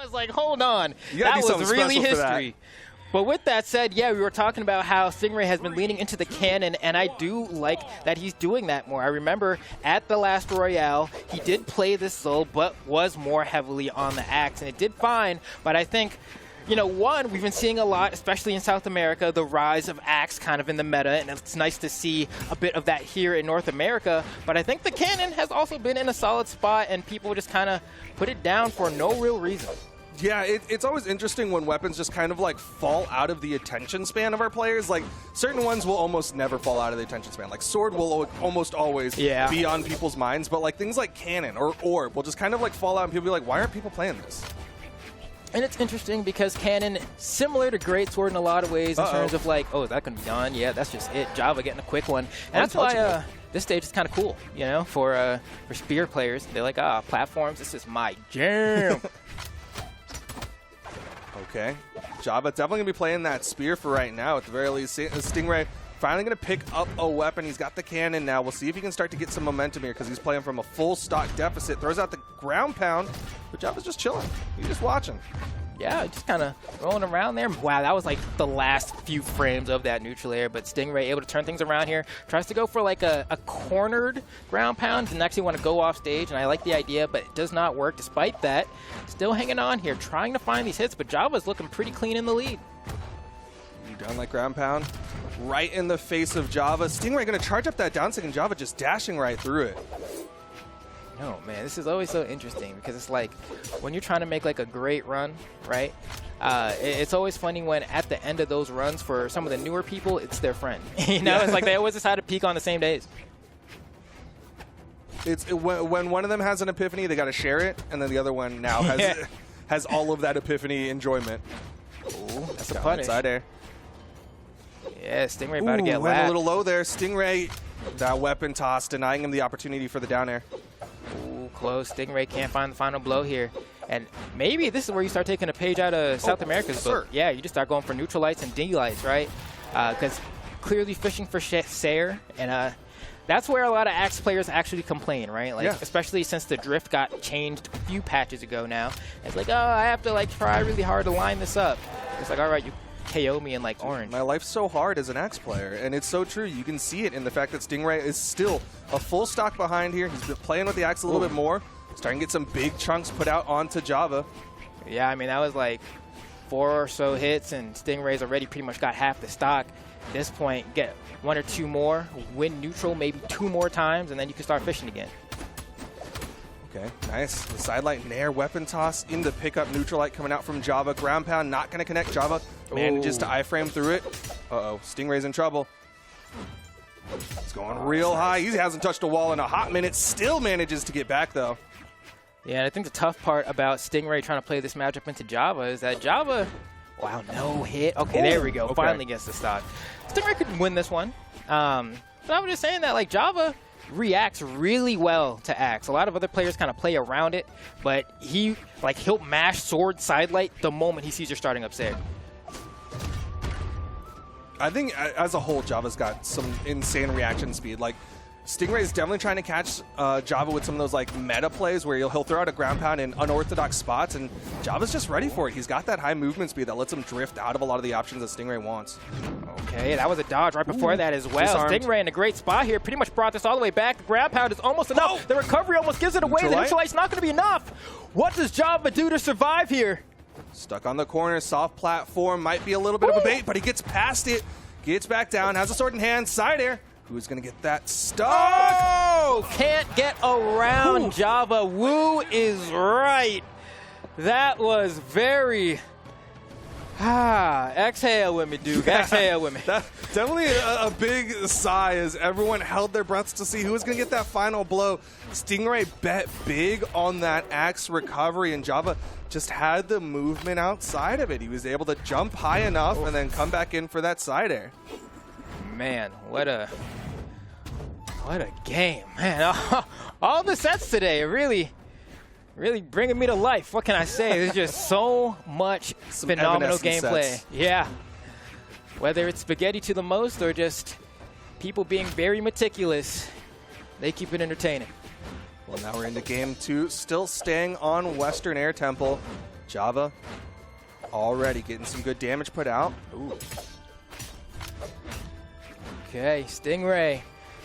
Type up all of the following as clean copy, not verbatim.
was like, hold on. That was really history. But with that said, yeah, we were talking about how Stingray has been leaning into the cannon, and I do like that he's doing that more. I remember at the last Royale, he did play this Soul, but was more heavily on the axe, and it did fine. But I think, you know, one, we've been seeing a lot, especially in South America, the rise of axe kind of in the meta, and it's nice to see a bit of that here in North America. But I think the cannon has also been in a solid spot, and people just kind of put it down for no real reason. Yeah, it's always interesting when weapons just kind of like fall out of the attention span of our players. Like certain ones will almost never fall out of the attention span. Like sword will almost always be on people's minds, but like things like cannon or orb will just kind of like fall out and people be like, why aren't people playing this? And it's interesting because cannon, similar to greatsword in a lot of ways in terms of like, oh, is that going to be done? Yeah, that's just it. Java getting a quick one. And that's why this stage is kind of cool, you know, for spear players. They're like, platforms, this is my jam. Okay, Java definitely going to be playing that spear for right now at the very least. Stingray finally going to pick up a weapon. He's got the cannon now. We'll see if he can start to get some momentum here because he's playing from a full stock deficit. Throws out the ground pound, but Java's just chilling. He's just watching. Yeah, just kind of rolling around there. Wow, that was like the last few frames of that neutral air, but Stingray able to turn things around here. Tries to go for like a cornered ground pound and actually want to go off stage, and I like the idea, but it does not work despite that. Still hanging on here, trying to find these hits, but Java's looking pretty clean in the lead. Down like ground pound, right in the face of Java. Stingray going to charge up that down stick, and Java just dashing right through it. No, man, this is always so interesting because it's like when you're trying to make like a great run, right? It's always funny when at the end of those runs for some of the newer people, it's their friend. You know, it's like they always decide to peak on the same days. When one of them has an epiphany, they got to share it, and then the other one now has all of that epiphany enjoyment. Ooh, that's a punish. Inside air. Yeah, Stingray about to get went lapped. a little low there. Stingray, that weapon toss, denying him the opportunity for the down air. Ooh, close. Stingray can't find the final blow here. And maybe this is where you start taking a page out of South America's book. Yeah, you just start going for neutral lights and D lights, right? Because clearly fishing for Sayer, and that's where a lot of Axe players actually complain, right? Like, especially since the drift got changed a few patches ago now. It's like, oh, I have to like try really hard to line this up. It's like, all right, you KO me in like orange. My life's so hard as an Axe player, and it's so true. You can see it in the fact that Stingray is still a full stock behind here. He's been playing with the Axe a little bit more, starting to get some big chunks put out onto Java. Yeah, I mean, that was like 4 or so hits, and Stingray's already pretty much got half the stock. At this point, get 1 or 2 more, win neutral maybe 2 more times, and then you can start fishing again. Okay, nice. The sidelight nair weapon toss into pickup neutral light coming out from Java. Ground pound not going to connect. Java manages to iframe through it. Uh-oh, Stingray's in trouble. It's going real high. He hasn't touched a wall in a hot minute. Still manages to get back, though. Yeah, and I think the tough part about Stingray trying to play this matchup into Java is that Java, wow, no hit. Okay, there we go. Okay. Finally gets the stock. Stingray could win this one. But I was just saying that, like, Java reacts really well to Axe. A lot of other players kind of play around it, but he'll mash sword sidelight the moment he sees you're starting up Sayer. I think as a whole, Java's got some insane reaction speed. Like, Stingray is definitely trying to catch Java with some of those like meta plays where he'll throw out a ground pound in unorthodox spots, and Java's just ready for it. He's got that high movement speed that lets him drift out of a lot of the options that Stingray wants. Okay, that was a dodge right before that as well. Disarmed. Stingray in a great spot here. Pretty much brought this all the way back. The ground pound is almost enough. The recovery almost gives it away. The neutral light's not going to be enough. What does Java do to survive here? Stuck on the corner. Soft platform. Might be a little bit of a bait, but he gets past it. Gets back down. Has a sword in hand. Side air. Who's going to get that stuck? Oh! Can't get around Java. Woo is right. That was very... exhale with me, Duke. Exhale with me. That's definitely a big sigh as everyone held their breaths to see who was going to get that final blow. Stingray bet big on that Axe recovery, and Java just had the movement outside of it. He was able to jump high enough and then come back in for that side air. Man, what a game, man. All the sets today are really bringing me to life. What can I say? There's just so much phenomenal gameplay. Sets. Yeah. Whether it's spaghetti to the most or just people being very meticulous, they keep it entertaining. Well, now we're into game 2, still staying on Western Air Temple. Java already getting some good damage put out. Ooh. Okay, Stingray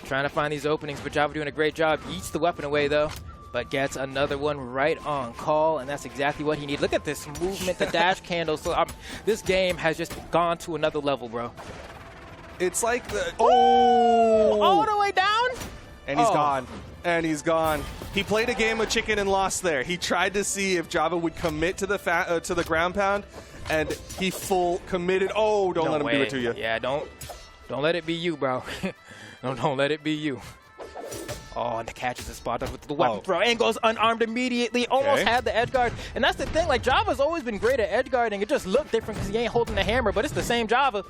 trying to find these openings, but Java doing a great job. Eats the weapon away, though, but gets another one right on call, and that's exactly what he needs. Look at this movement, the dash candle. So this game has just gone to another level, bro. It's like the... Oh! All the way down? And he's gone. And he's gone. He played a game of chicken and lost there. He tried to see if Java would commit to the ground pound, and he full committed. Oh, don't let him do it to you. Yeah, don't let it be you, bro. don't let it be you. Oh, and the catches the spot up with the weapon throw and goes unarmed immediately. Almost had the edge guard. And that's the thing, like, Java's always been great at edge guarding. It just looked different because he ain't holding the hammer, but it's the same Java.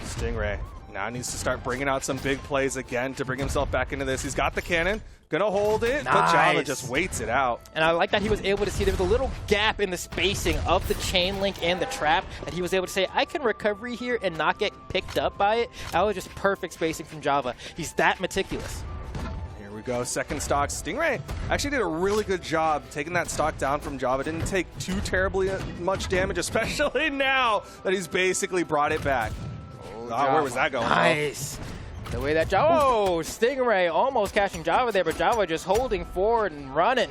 Stingray now needs to start bringing out some big plays again to bring himself back into this. He's got the cannon, gonna hold it, but Java just waits it out. And I like that he was able to see there was a little gap in the spacing of the chain link and the trap that he was able to say, I can recovery here and not get picked up by it. That was just perfect spacing from Java. He's that meticulous. Here we go, second stock. Stingray actually did a really good job taking that stock down from Java. Didn't take too terribly much damage, especially now that he's basically brought it back. Where was that going? Nice. The way that Java, Stingray almost catching Java there, but Java just holding forward and running.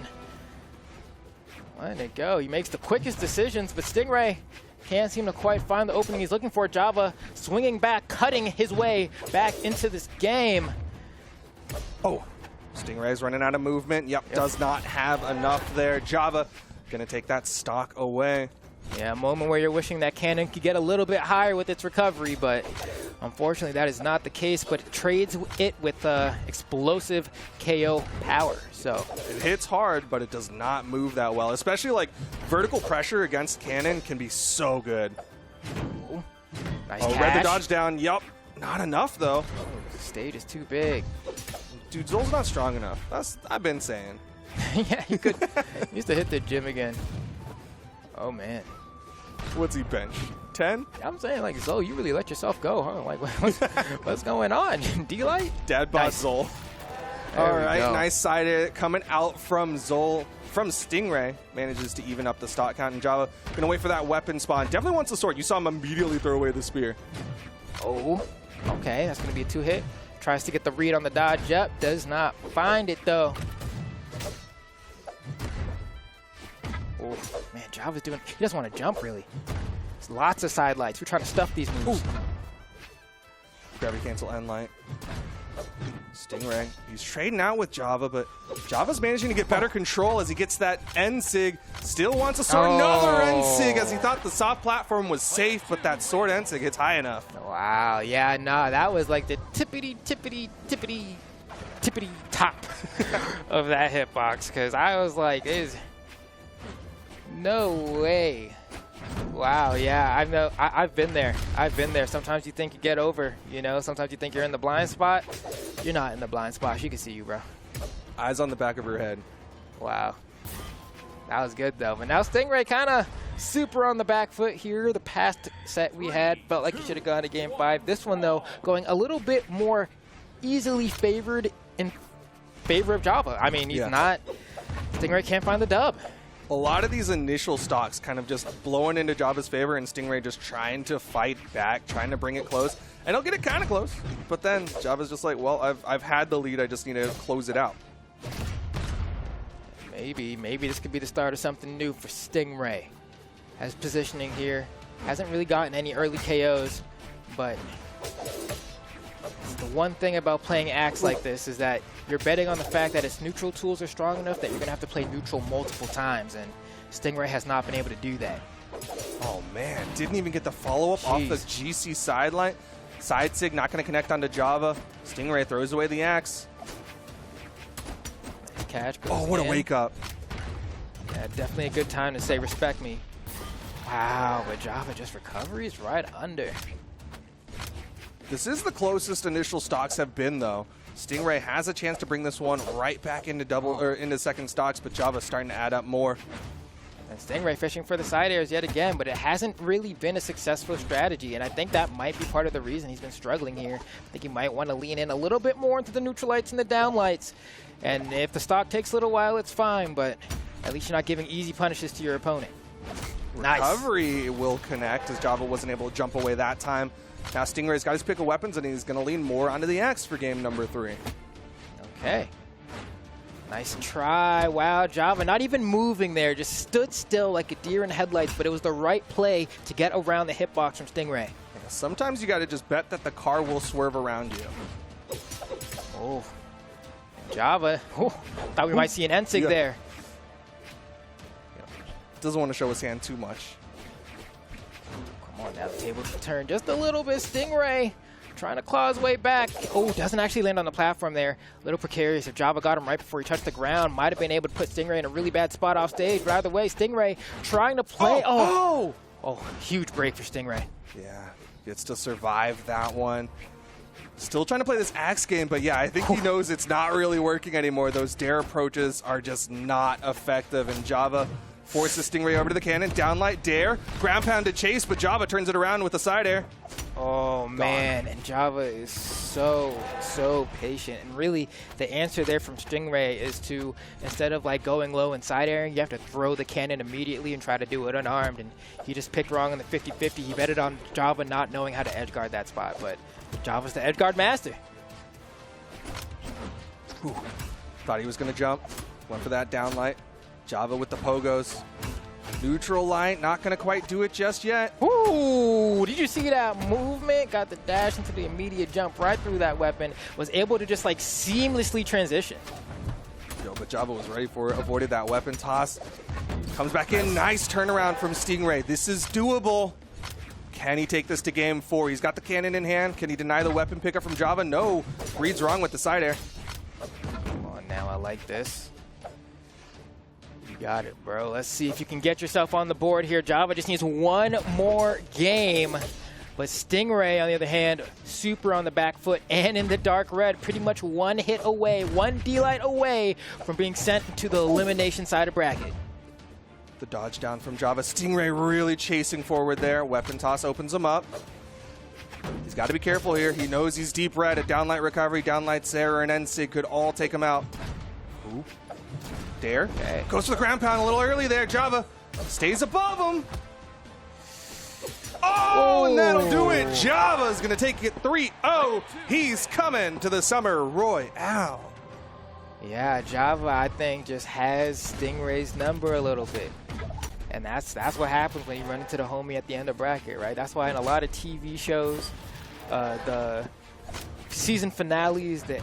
Letting it go. He makes the quickest decisions, but Stingray can't seem to quite find the opening he's looking for. Java swinging back, cutting his way back into this game. Oh, Stingray's running out of movement. Yep, does not have enough there. Java gonna take that stock away. Yeah, a moment where you're wishing that cannon could get a little bit higher with its recovery, but unfortunately that is not the case, but it trades it with explosive KO power. So it hits hard, but it does not move that well, especially like vertical pressure against cannon can be so good. Ooh, nice catch. Read the dodge down. Yup, not enough though. The stage is too big. Dude, Zol's not strong enough. That's I've been saying. Yeah, he could. He used to hit the gym again. Oh, man. What's he bench? 10? I'm saying, like, Zol, you really let yourself go, huh? Like, what's going on? D-Light? Dad boss Zol. All right, nice side hit coming out from Zol. From Stingray, manages to even up the stock count in Java. Gonna wait for that weapon spawn. Definitely wants the sword. You saw him immediately throw away the spear. Oh, okay. That's gonna be a 2-hit. Tries to get the read on the dodge up. Does not find it, though. Oh, man, Java's doing... He doesn't want to jump, really. There's lots of side lights. We're trying to stuff these moves. Ooh. Gravity cancel end light. Stingray, he's trading out with Java, but Java's managing to get better control as he gets that end sig. Still wants a sword, another end sig, as he thought the soft platform was safe, but that sword end sig hits high enough. Wow, yeah, no, that was like the tippity top of that hitbox, because I was like, no way. Wow, yeah, I've been there. I've been there. Sometimes you think you get over, you know? Sometimes you think you're in the blind spot. You're not in the blind spot. She can see you, bro. Eyes on the back of her head. Wow. That was good, though. But now Stingray kind of super on the back foot here. The past set we had felt like he should have gone to Game 5. This one, though, going a little bit more easily favored in favor of Java. I mean, he's not... Stingray can't find the dub. A lot of these initial stocks kind of just blowing into Java's favor and Stingray just trying to fight back, trying to bring it close. And he'll get it kind of close. But then Java's just like, well, I've had the lead. I just need to close it out. Maybe this could be the start of something new for Stingray. Has positioning here. Hasn't really gotten any early KOs, but the one thing about playing Axe like this is that you're betting on the fact that its neutral tools are strong enough that you're going to have to play neutral multiple times, and Stingray has not been able to do that. Oh, man. Didn't even get the follow-up off the GC sideline. Side sig not going to connect onto Java. Stingray throws away the Axe. Nice catch. Oh, what a wake-up. Yeah, definitely a good time to say, respect me. Wow, but Java just recoveries right under. This is the closest initial stocks have been, though. Stingray has a chance to bring this one right back into into second stocks, but Java's starting to add up more. And Stingray fishing for the side airs yet again, but it hasn't really been a successful strategy, and I think that might be part of the reason he's been struggling here. I think he might want to lean in a little bit more into the neutral lights and the down lights. And if the stock takes a little while, it's fine, but At least you're not giving easy punishes to your opponent. Nice. Recovery will connect as Java wasn't able to jump away that time. Now Stingray's got his pick of weapons, and he's going to lean more onto the X for game number 3. Okay. Nice try. Wow, Java not even moving there, just stood still like a deer in headlights, but it was the right play to get around the hitbox from Stingray. Yeah, sometimes you got to just bet that the car will swerve around you. Oh. Java. Oh, thought we might see an NSIG there. Doesn't want to show his hand too much. Come on now, the table should turn just a little bit. Stingray trying to claw his way back. Oh, doesn't actually land on the platform there. A little precarious. If Java got him right before he touched the ground, might have been able to put Stingray in a really bad spot off stage. But either way, Stingray trying to play. Oh, huge break for Stingray. Yeah, gets to survive that one. Still trying to play this axe game, but yeah, I think he knows it's not really working anymore. Those dare approaches are just not effective, and Java forces Stingray over to the cannon. Downlight, dare, ground pound to chase, but Java turns it around with a side air. Oh, man, and Java is so patient. And really, the answer there from Stingray is to, instead of like going low and side airing, you have to throw the cannon immediately and try to do it unarmed. And he just picked wrong on the 50-50. He betted on Java not knowing how to edge guard that spot, but Java's the edge guard master. Ooh. Thought he was going to jump. Went for that downlight. Java with the pogos. Neutral light, not going to quite do it just yet. Ooh, did you see that movement? Got the dash into the immediate jump right through that weapon. Was able to just like seamlessly transition. Yo, but Java was ready for it. Avoided that weapon toss. Comes back in. Nice turnaround from Stingray. This is doable. Can he take this to game 4? He's got the cannon in hand. Can he deny the weapon pickup from Java? No. Reed's wrong with the side air. Come on now, I like this. You got it, bro. Let's see if you can get yourself on the board here. Java just needs one more game. But Stingray, on the other hand, super on the back foot and in the dark red, pretty much one hit away, one D-light away from being sent to the elimination side of bracket. The dodge down from Java. Stingray really chasing forward there. Weapon toss opens him up. He's got to be careful here. He knows he's deep red. A downlight recovery, downlight Sarah, and NSIG could all take him out. Ooh. Dare. Okay. Goes for the ground pound a little early there. Java stays above him. Oh, and that'll do it. Java's going to take it 3-0. He's coming to the Summer Royale. Yeah, Java, I think, just has Stingray's number a little bit. And that's what happens when you run into the homie at the end of bracket, right? That's why in a lot of TV shows, the season finales, the